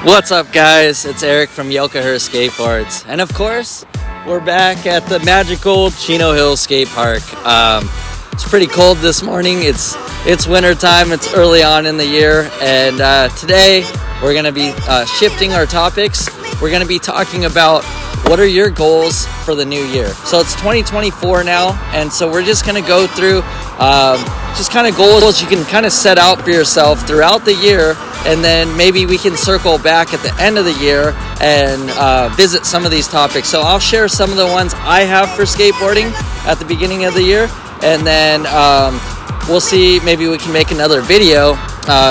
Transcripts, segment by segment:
What's up, guys? It's Eric from Yokohama Skateboards, and of course we're back at the magical Chino Hill Skate Park. It's pretty cold this morning. It's winter time. It's early on in the year, and today we're going to be shifting our topics. We're going to be talking about what are your goals for the new year. So it's 2024 now, and so we're just going to go through just kind of goals you can kind of set out for yourself throughout the year, and then maybe we can circle back at the end of the year and visit some of these topics. So I'll share some of the ones I have for skateboarding at the beginning of the year, and then we'll see, maybe we can make another video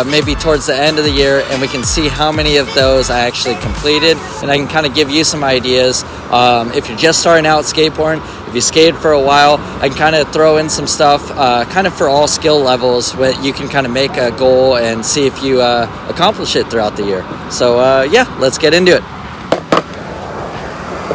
maybe towards the end of the year, and we can see how many of those I actually completed, and I can kind of give you some ideas. If you're just starting out skateboarding, if you skated for a while, I can kind of throw in some stuff kind of for all skill levels, where you can kind of make a goal and see if you accomplish it throughout the year. So yeah, let's get into it.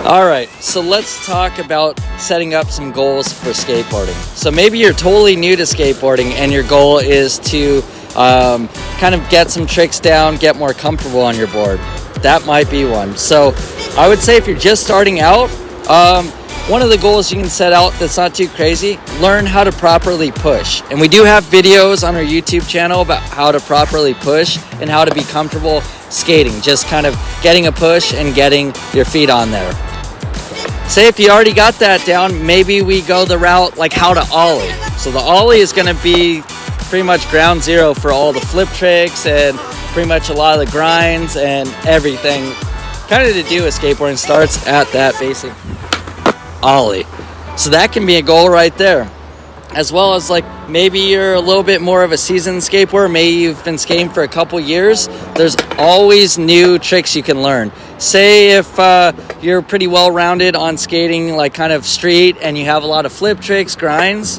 All right, so let's talk about setting up some goals for skateboarding. So maybe you're totally new to skateboarding and your goal is to kind of get some tricks down, get more comfortable on your board. That might be one. So I would say if you're just starting out, one of the goals you can set out that's not too crazy, learn how to properly push. And we do have videos on our YouTube channel about how to properly push and how to be comfortable skating, just kind of getting a push and getting your feet on there. Say if you already got that down, maybe we go the route like how to ollie. So the ollie is going to be pretty much ground zero for all the flip tricks and pretty much a lot of the grinds and everything kind of to do with skateboarding starts at that basic ollie. So that can be a goal right there. As well as like maybe you're a little bit more of a seasoned skateboarder, maybe you've been skating for a couple years, there's always new tricks you can learn. Say if you're pretty well rounded on skating like kind of street and you have a lot of flip tricks, grinds,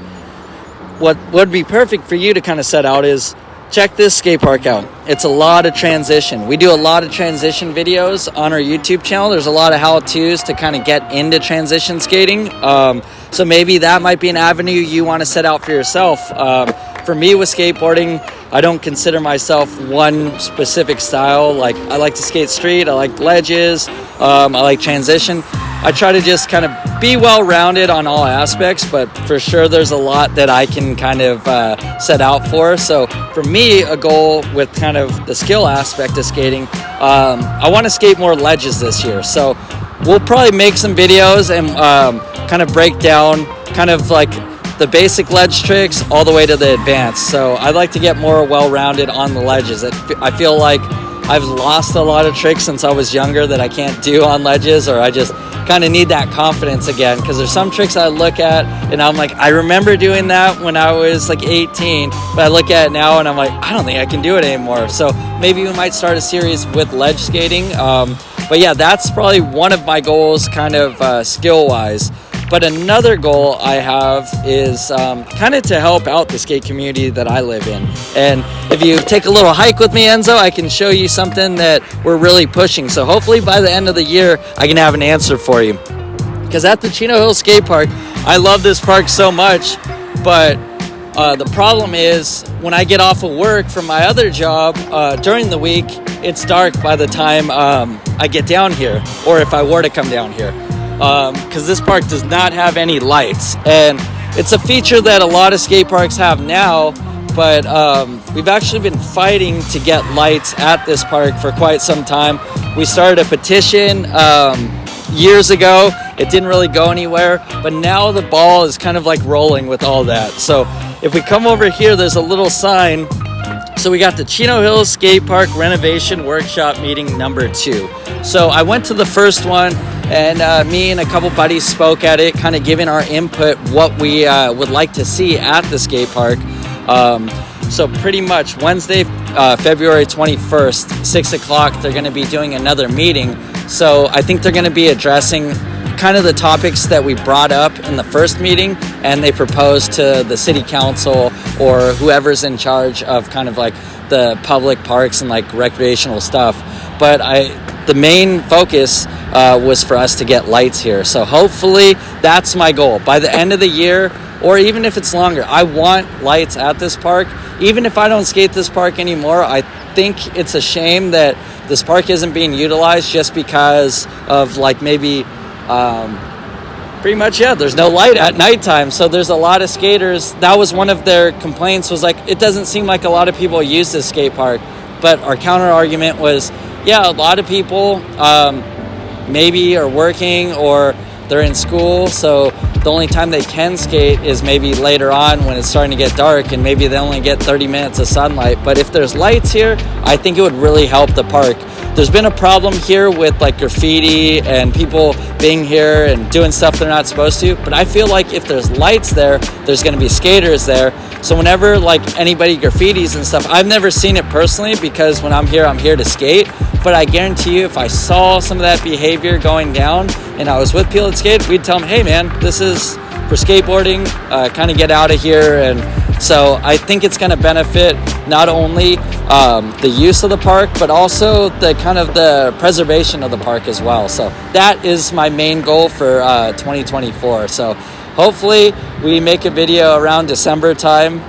what would be perfect for you to kind of set out is check this skate park out. It's a lot of transition. We do a lot of transition videos on our YouTube channel. There's a lot of how-tos to kind of get into transition skating. So maybe that might be an avenue you want to set out for yourself. For me with skateboarding, I don't consider myself one specific style. Like I like to skate street, I like ledges, I like transition. I try to just kind of be well-rounded on all aspects, but for sure there's a lot that I can kind of set out for. So for me, a goal with kind of the skill aspect of skating, I want to skate more ledges this year. So we'll probably make some videos and kind of break down kind of like the basic ledge tricks all the way to the advanced. So I'd like to get more well-rounded on the ledges. I feel like I've lost a lot of tricks since I was younger that I can't do on ledges, or I just kind of need that confidence again, because there's some tricks I look at and I'm like, I remember doing that when I was like 18, but I look at it now and I'm like, I don't think I can do it anymore. So maybe we might start a series with ledge skating. But yeah, that's probably one of my goals kind of skill-wise. But another goal I have is kind of to help out the skate community that I live in. And if you take a little hike with me, Enzo, I can show you something that we're really pushing. So hopefully by the end of the year, I can have an answer for you. Because at the Chino Hill Skate Park, I love this park so much, but the problem is when I get off of work from my other job during the week, it's dark by the time I get down here, or if I were to come down here. Because this park does not have any lights, and it's a feature that a lot of skate parks have now, but we've actually been fighting to get lights at this park for quite some time. We started a petition years ago. It didn't really go anywhere, but now the ball is kind of like rolling with all that. So if we come over here, there's a little sign. So we got the Chino Hill Skate Park Renovation Workshop Meeting number 2. So I went to the first one, and me and a couple buddies spoke at it, kind of giving our input, what we would like to see at the skate park. So pretty much Wednesday, February 21st, 6 o'clock, they're going to be doing another meeting. So I think they're going to be addressing kind of the topics that we brought up in the first meeting, and they proposed to the city council or whoever's in charge of kind of like the public parks and like recreational stuff. But the main focus was for us to get lights here. So hopefully that's my goal. By the end of the year, or even if it's longer, I want lights at this park. Even if I don't skate this park anymore, I think it's a shame that this park isn't being utilized just because of like maybe pretty much, yeah, there's no light at nighttime. So there's a lot of skaters. That was one of their complaints, was like, it doesn't seem like a lot of people use this skate park. But our counter argument was, yeah, a lot of people maybe are working or they're in school. So the only time they can skate is maybe later on when it's starting to get dark, and maybe they only get 30 minutes of sunlight. But if there's lights here, I think it would really help the park. There's been a problem here with like graffiti and people being here and doing stuff they're not supposed to. But I feel like if there's lights there, there's going to be skaters there. So whenever like anybody graffitis and stuff, I've never seen it personally because when I'm here to skate. But I guarantee you, if I saw some of that behavior going down and I was with people that skate, we'd tell them, hey man, this is for skateboarding, kind of get out of here. And so I think it's going to benefit not only the use of the park, but also the kind of the preservation of the park as well. So that is my main goal for 2024. So hopefully we make a video around December time,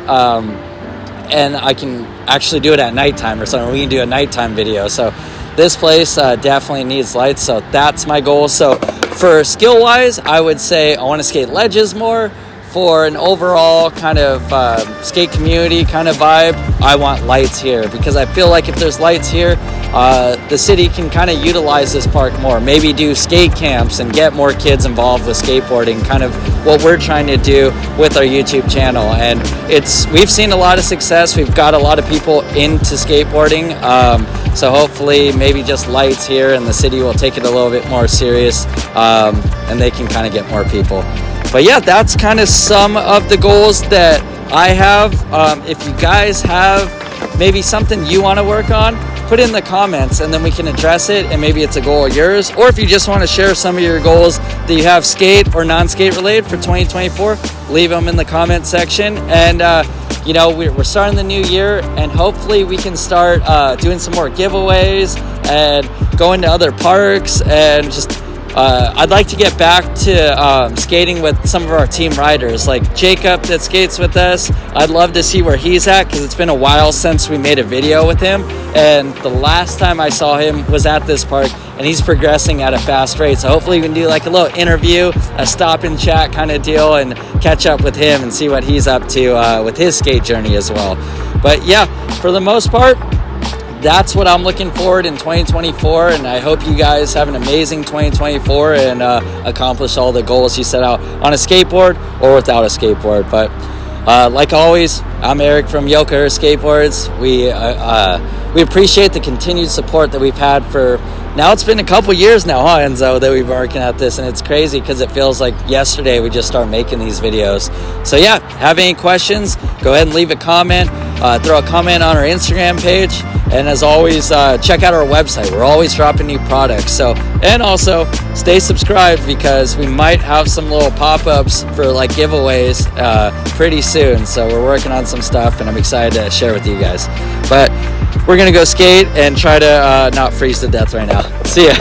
and I can actually do it at nighttime or something. We can do a nighttime video. So this place definitely needs lights. So that's my goal. So for skill wise, I would say I want to skate ledges more. For an overall kind of skate community kind of vibe, I want lights here, because I feel like if there's lights here, the city can kind of utilize this park more. Maybe do skate camps and get more kids involved with skateboarding, kind of what we're trying to do with our YouTube channel. And we've seen a lot of success. We've got a lot of people into skateboarding. So hopefully maybe just lights here and the city will take it a little bit more serious, and they can kind of get more people. But yeah, that's kind of some of the goals that I have. If you guys have maybe something you want to work on, put it in the comments and then we can address it, and maybe it's a goal of yours. Or if you just want to share some of your goals that you have skate or non-skate related for 2024, leave them in the comment section. And we're starting the new year, and hopefully we can start doing some more giveaways and going to other parks, and just I'd like to get back to skating with some of our team riders, like Jacob that skates with us. I'd love to see where he's at, because it's been a while since we made a video with him, and the last time I saw him was at this park, and he's progressing at a fast rate. So hopefully we can do like a little interview, a stop and chat kind of deal, and catch up with him and see what he's up to with his skate journey as well. But yeah, for the most part, that's what I'm looking forward in 2024, and I hope you guys have an amazing 2024 and accomplish all the goals you set out on a skateboard or without a skateboard. But like always, I'm Eric from Yoker Skateboards. We appreciate the continued support that we've had for, now it's been a couple years now, huh, Enzo, that we've been working at this, and it's crazy because it feels like yesterday we just started making these videos. So yeah, have any questions, go ahead and leave a comment, throw a comment on our Instagram page, and as always, check out our website. We're always dropping new products. So, and also stay subscribed, because we might have some little pop-ups for like giveaways pretty soon. So we're working on some stuff, and I'm excited to share with you guys. But we're gonna go skate and try to not freeze to death right now. See ya.